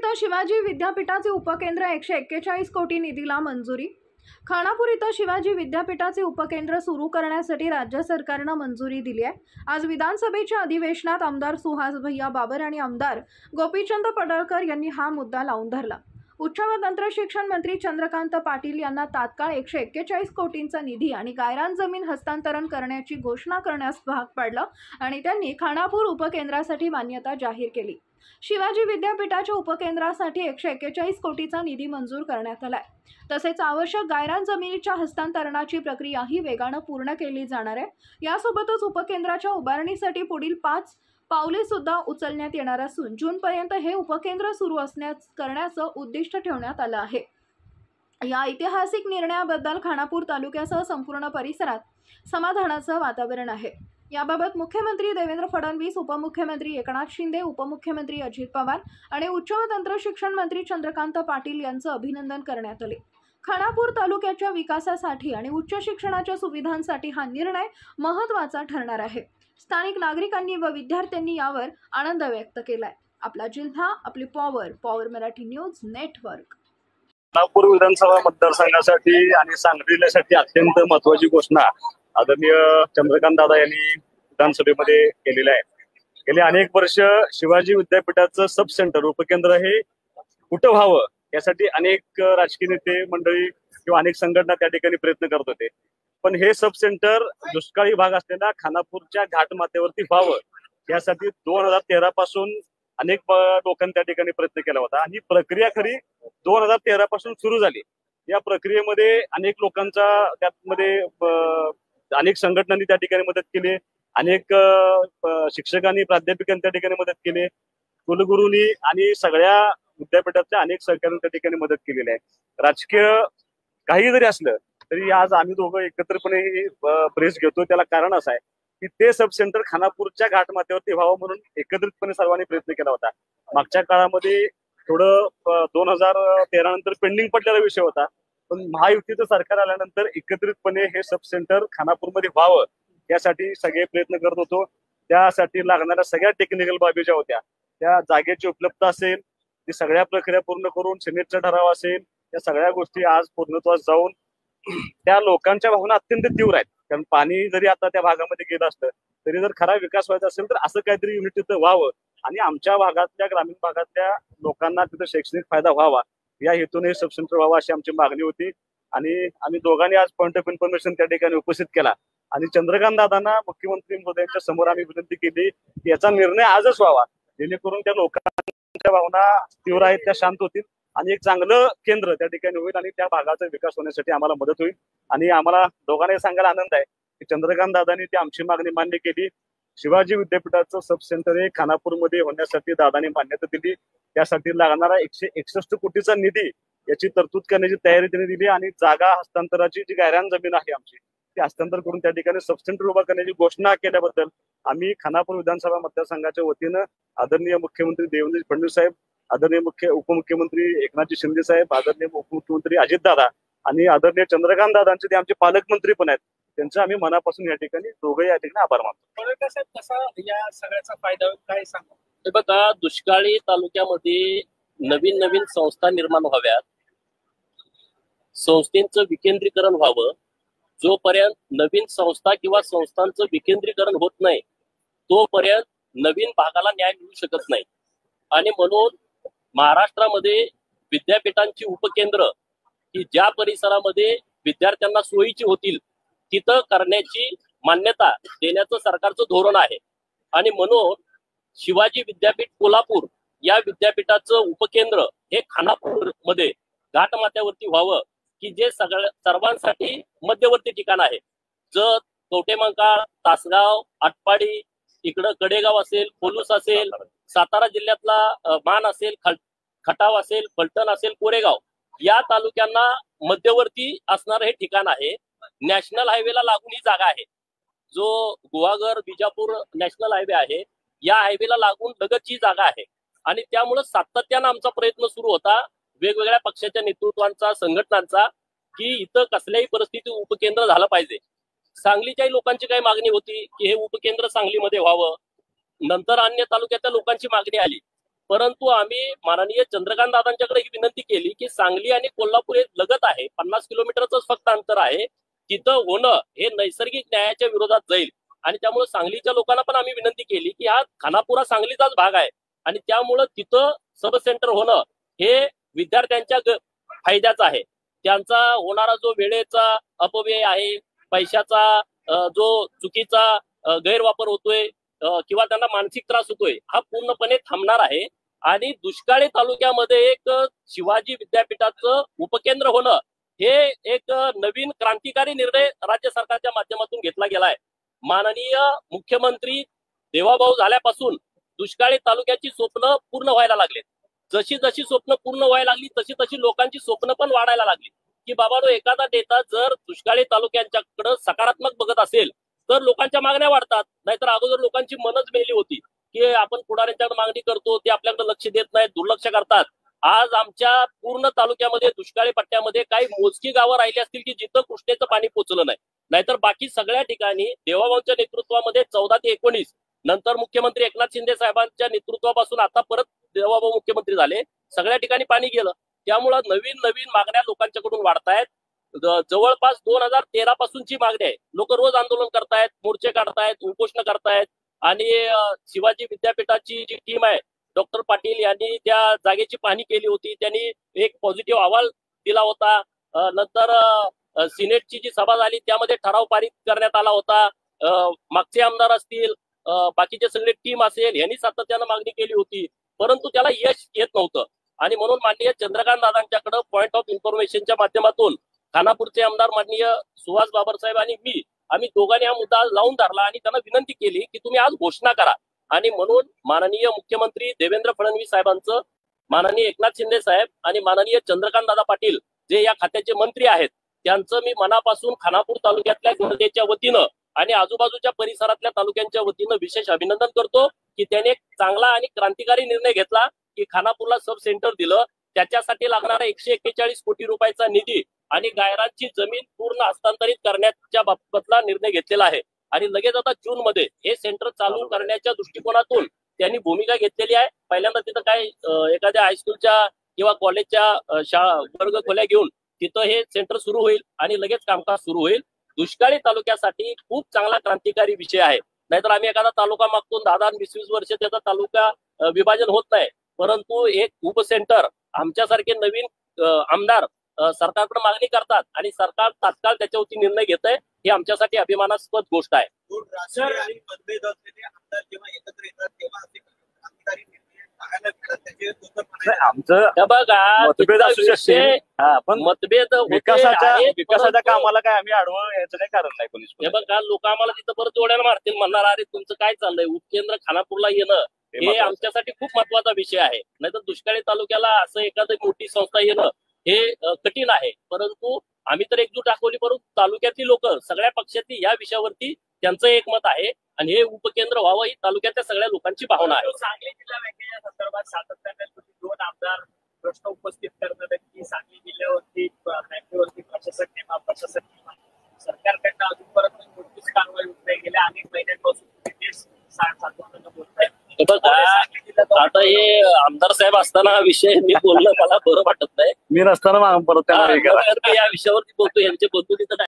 इथं शिवाजी विद्यापीठाचे उपकेंद्र 141 कोटी निधीला मंजुरी। खानापूर इथं शिवाजी विद्यापीठाचे उपकेंद्र सुरू करण्यासाठी राज्य सरकारनं मंजुरी दिली आहे। आज विधानसभेच्या अधिवेशनात आमदार सुहास भैया बाबर आणि आमदार गोपीचंद पडळकर यांनी हा मुद्दा लावून धरला। उच्च व तंत्र शिक्षण मंत्री चंद्रकांत पाटील यांना तात्काळ 141 कोटींचा निधी आणि गायरान जमीन हस्तांतरण करण्याची घोषणा करण्यास भाग पाडलं आणि त्यांनी खानापूर उपकेंद्रासाठी मान्यता जाहीर केली। शिवाजी विद्यापीठाच्या उपकेंद्रासाठी 141 कोटीचा निधी मंजूर करण्यात आलाय। तसेच आवश्यक गायरान जमिनीच्या हस्तांतरणाची प्रक्रियाही वेगाने पूर्ण केली जाणार आहे। यासोबतच उपकेंद्राच्या उभारणीसाठी पुढील 5 पावले सुद्धा उचलण्यात येणार असून जूनपर्यंत हे उपकेंद्र सुरू करण्याचं उद्दिष्ट ठेवण्यात आलं आहे। या ऐतिहासिक निर्णयाबद्दल खानापूर तालुक्यासह संपूर्ण परिसरात समाधानाचं वातावरण आहे। याबाबत मुख्यमंत्री देवेंद्र फडणवीस, उपमुख्यमंत्री एकनाथ शिंदे, उपमुख्यमंत्री अजित पवार आणि उच्च व तंत्र शिक्षण मंत्री चंद्रकांत पाटील यांचं अभिनंदन करण्यात आले। खानापूर तालुक्याच्या विकासासाठी आणि उच्च शिक्षणाच्या सुविधांसाठी हा निर्णय महत्त्वाचा ठरणार आहे। स्थानिक नागरिकांनी व विद्यार्थ्यांनी यावर आनंद व्यक्त केलाय। आपला जिल्हा, आपली power Marathi news network. Khanapur विधानसभा मतदारसंघासाठी आणि सांगली जिल्ह्यासाठी अत्यंत महत्त्वाची घोषणा आदरणीय चंद्रकांत दादा यांनी विधानसभेमध्ये केलेली आहे। गेली अनेक वर्ष शिवाजी विद्यापीठाचं सब सेंटर उपकेंद्र हे कुठं व्हावं यासाठी अनेक राजकीय नेते मंडळी किंवा अनेक संघटना त्या ठिकाणी प्रयत्न करत होते, पण हे सब सेंटर दुष्काळी भाग असलेल्या खानापूरच्या घाटमाथ्यावरती व्हावं यासाठी 2013 पासून अनेक लोकांनी त्या ठिकाणी प्रयत्न केला होता आणि प्रक्रिया खरी 2013 पासून सुरू झाली। या प्रक्रियेमध्ये अनेक लोकांचा त्यामध्ये अनेक संघटनांनी त्या ठिकाणी मदत केली, अनेक शिक्षकांनी प्राध्यापकांनी त्या ठिकाणी मदत केली, कुलगुरूंनी आणि सगळ्या विद्यापीठातल्या अनेक सहकाऱ्यांनी त्या ठिकाणी मदत केलेली आहे। राजकीय काही जरी असलं तरी आज आम्ही दोघं एकत्रपणे प्रेस घेतो, त्याला कारण असं आहे की ते सब सेंटर खानापूरच्या घाटमाथ्यावरती व्हावं म्हणून एकत्रितपणे सर्वांनी प्रयत्न केला होता। मागच्या काळामध्ये थोडं 2013 नंतर पेंडिंग पडलेला विषय होता, पण महायुतीचं सरकार आल्यानंतर एकत्रितपणे हे सब सेंटर खानापूरमध्ये व्हावं यासाठी सगळे प्रयत्न करत होतो। त्यासाठी लागणाऱ्या सगळ्या टेक्निकल बाबी ज्या होत्या, त्या जागेची उपलब्धता असेल, ती सगळ्या प्रक्रिया पूर्ण करून सिनेटचा ठराव असेल, या सगळ्या गोष्टी आज पूर्णत्वास जाऊन त्या लोकांच्या भावना अत्यंत तीव्र आहेत। कारण पाणी जरी आता त्या भागामध्ये गेलं असतं तरी जर खरा विकास व्हायचा असेल तर असं काहीतरी युनिट तिथं व्हावं आणि आमच्या भागातल्या ग्रामीण भागातल्या लोकांना तिथं शैक्षणिक फायदा व्हावा या हेतून हे सब सेंटर व्हावा अशी आमची मागणी होती आणि आम्ही दोघांनी आज पॉइंट ऑफ इन्फॉर्मेशन त्या ठिकाणी उपस्थित केला आणि चंद्रकांत दादांना मुख्यमंत्री महोदयांच्या समोर आम्ही विनंती केली की याचा निर्णय आजच व्हावा, जेणेकरून त्या लोकांच्या भावना तीव्र आहेत त्या शांत होतील आणि एक चांगलं केंद्र त्या ठिकाणी होईल आणि त्या भागाचा विकास होण्यासाठी आम्हाला मदत होईल। आणि आम्हाला दोघांनाही सांगायला आनंद आहे की चंद्रकांत दादांनी ती आमची मागणी मान्य केली। शिवाजी विद्यापीठाचं सब सेंटर हे खानापूरमध्ये होण्यासाठी दादांनी मान्यता दिली। त्यासाठी लागणारा 161 कोटीचा निधी याची तरतूद करण्याची तयारी त्यांनी दिली आणि जागा हस्तांतराची जी गायरान जमीन आहे आमची ती हस्तांतर करून त्या ठिकाणी सब सेंटर उभा करण्याची घोषणा केल्याबद्दल आम्ही खानापूर विधानसभा मतदारसंघाच्या वतीनं आदरणीय मुख्यमंत्री देवेंद्र फडणवीस साहेब, आदरणीय उपमुख्यमंत्री एकनाथ शिंदे साहेब, आदरणीय उपमुख्यमंत्री अजित दादा आणि आदरणीय चंद्रकांत दादांचे ते आमचे पालकमंत्री पण आहेत, त्यांचं आम्ही मनापासून या ठिकाणी दोघे या ठिकाणी आभार मानतो। कसा या सगळ्याचा फायदा काय सांगा? हे बघा, दुष्काळी तालुक्यामध्ये नवीन नवीन संस्था निर्माण व्हाव्यात, संस्थेचं विकेंद्रीकरण व्हावं। जोपर्यंत नवीन संस्था किंवा संस्थांचं विकेंद्रीकरण होत नाही तोपर्यंत नवीन भागाला न्याय मिळू शकत नाही आणि म्हणून महाराष्ट्रामध्ये विद्यापीठांची उपकेंद्र ही ज्या परिसरामध्ये विद्यार्थ्यांना सोयीची होतील तिथं करण्याची मान्यता देण्याचं सरकारचं धोरण आहे आणि म्हणून शिवाजी विद्यापीठ कोल्हापूर या विद्यापीठाचं उपकेंद्र हे खानापूर मध्ये घाटमाथ्यावरती व्हावं की जे सर्वांसाठी मध्यवर्ती ठिकाण आहे। जर कवटेमंकाळ, तासगाव, आटपाडी, इकडं कडेगाव असेल, पोलूस असेल, सातारा जिल्ह्यातला मान असेल, खटाव असेल, फलटण असेल, कोरेगाव या तालुक्यांना मध्यवर्ती असणारं हे ठिकाण आहे। नॅशनल हायवेला लागून ही जागा आहे, जो गुहागर विजापूर नॅशनल हायवे आहे या हायवेला लागून लगतची जागा आहे आणि त्यामुळे सातत्यानं आमचा प्रयत्न सुरू होता वेगवेगळ्या पक्षाच्या नेतृत्वांचा, संघटनांचा की इथं कसल्याही परिस्थितीत उपकेंद्र झालं पाहिजे। सांगलीच्याही लोकांची काही मागणी होती की हे उपकेंद्र सांगलीमध्ये व्हावं, नंतर अन्य तालुक्यातल्या लोकांची मागणी आली परंतु आम्ही माननीय चंद्रकांत दादांच्याकडे ही विनंती केली की सांगली आणि कोल्हापूर हे लगत आहे, 50 किलोमीटरच फक्त अंतर आहे, तिथं होणं हे नैसर्गिक न्यायाच्या विरोधात जाईल. आणि त्यामुळे सांगलीच्या लोकांना पण आम्ही विनंती केली की हा खानापुरा सांगलीचाच भाग आहे आणि त्यामुळं तिथं सब सेंटर होणं हे विद्यार्थ्यांच्या फायद्याचं आहे. त्यांचा होणारा जो वेळेचा अपव्यय आहे, पैशाचा जो चुकीचा गैरवापर होतोय किंवा त्यांना मानसिक त्रास होतोय, हा पूर्णपणे थांबणार आहे. आणि दुष्काळी तालुक्यामध्ये एक शिवाजी विद्यापीठाचं उपकेंद्र होणं हे एक नवीन क्रांतिकारी निर्णय राज्य सरकारच्या माध्यमातून घेतला गेलाय. माननीय मुख्यमंत्री देवाभाऊ झाल्यापासून दुष्काळी तालुक्याची स्वप्न पूर्ण व्हायला लागलेत. जशी जशी स्वप्न पूर्ण व्हायला लागली तशी तशी लोकांची स्वप्न पण वाढायला लागली की बाबानो, एखादा नेता जर दुष्काळी तालुक्यांच्याकडे सकारात्मक बघत असेल तर लोकांच्या मागण्या वाढतात. नाहीतर अगोदर लोकांची मनच मेली होती की आपण पुढाऱ्यांच्याकडे मागणी करतो, ते आपल्याकडे लक्ष देत नाहीत, दुर्लक्ष करतात. आज आमच्या पूर्ण तालुक्यामध्ये दुष्काळी पट्ट्यामध्ये काही मोजकी गावं राहिली असतील की जिथं कृष्णेचं पाणी पोचलं नाही. नाहीतर बाकी सगळ्या ठिकाणी देवाभाऊंच्या नेतृत्वामध्ये 14 ते 19 नंतर मुख्यमंत्री एकनाथ शिंदे साहेबांच्या नेतृत्वापासून आता परत देवाभाऊ मुख्यमंत्री झाले, सगळ्या ठिकाणी पाणी गेलं. त्यामुळं नवीन नवीन मागण्या लोकांच्याकडून वाढतायत. जवळपास 2013 पासूनची मागणी आहे. लोक रोज आंदोलन करतायत, मोर्चे काढतायत, उपोषण करतायत. आणि शिवाजी विद्यापीठाची जी टीम आहे, डॉक्टर पाटील यांनी त्या जागेची पाहणी केली होती. त्यांनी एक पॉझिटिव्ह अहवाल दिला होता. नंतर सिनेटची जी सभा झाली त्यामध्ये ठराव पारित करण्यात आला होता. मागचे आमदार असतील, बाकीचे सगळे टीम असेल, यांनी सातत्यानं मागणी केली होती, परंतु त्याला यश येत नव्हतं. आणि म्हणून माननीय चंद्रकांत दादांच्याकडे पॉइंट ऑफ इन्फॉर्मेशनच्या माध्यमातून खानापूरचे आमदार माननीय सुहास बाबरसाहेब आणि आम्ही दोघांनी हा मुद्दा लावून धरला आणि त्यांना विनंती केली की तुम्ही आज घोषणा करा. आणि म्हणून माननीय मुख्यमंत्री देवेंद्र फडणवीस साहेबांचं, माननीय एकनाथ शिंदे साहेब आणि माननीय चंद्रकांत दादा पाटील जे या खात्याचे मंत्री आहेत, त्यांचं मी मनापासून खानापूर तालुक्यातल्या जनतेच्या वतीनं आणि आजूबाजूच्या परिसरातल्या तालुक्यांच्या वतीनं विशेष अभिनंदन करतो की त्याने एक चांगला आणि क्रांतिकारी निर्णय घेतला की खानापूरला सब सेंटर दिलं. त्याच्यासाठी लागणारा 141 कोटी रुपयाचा निधी आणि गायरांची जमीन पूर्ण हस्तांतरित करण्याच्या बाबतला निर्णय घेतलेला आहे. आणि लगेच आता जून मध्ये हे सेंटर चालू करण्याच्या दृष्टिकोनातून त्यांनी भूमिका घेतलेली आहे. पहिल्यांदा तिथं काय एखाद्या हायस्कूलच्या किंवा कॉलेजच्या वर्ग खोल्या घेऊन तिथं हे सेंटर सुरू होईल आणि लगेच कामकाज सुरू होईल. दुष्काळी तालुक्यासाठी खूप चांगला क्रांतिकारी विषय आहे. नाहीतर आम्ही एखादा तालुका मागतो 10-20 वर्ष त्याचा तालुका विभाजन होत नाही, परंतु एक उपसेंटर आमच्यासारखे नवीन आमदार सरकारकडे मागणी करतात आणि सरकार तात्काळ त्याच्यावरती निर्णय घेत आहे, ही आमच्यासाठी अभिमानास्पद गोष्ट आहे. आमचं बघा, मतभेद असू शकते, पण मतभेद विकासाच्या कामाला काय आम्ही आडवं याचं काही कारण नाही कोणीच. हे बघा, लोक आम्हाला तिथं परत जोड्याला मारतील, म्हणणार अरे तुमचं काय चाललंय, उपकेंद्र खानापूरला येणं हे आमच्यासाठी खूप महत्वाचा विषय आहे. नाहीतर दुष्काळी तालुक्याला असं एखादी मोठी संस्था येणं हे कठीण आहे. परंतु आम्ही तर एकजूट दाखवली, परंतु तालुक्यातली लोक सगळ्या पक्षातली या विषयावरती त्यांचं एकमत आहे आणि हे उपकेंद्र व्हावं ही तालुक्यातल्या सगळ्या लोकांची भावना आहे. सांगली जिल्हा बँकेच्या संदर्भात सातत्याने दोन आमदार प्रश्न उपस्थित करतात की सांगली जिल्ह्यावरती बँकेवरती प्रशासक सरकारकडनं अजूनपर्यंत कोणतीच कारवाई होत नाही. गेल्या अनेक महिन्यांपासून बोलताय. आता हे आमदार साहेब असताना हा विषय मी बोलणं मला बरं वाटत नाही. मी नसताना परत या विषयावरती बोलतो, यांचे बंधू तिथं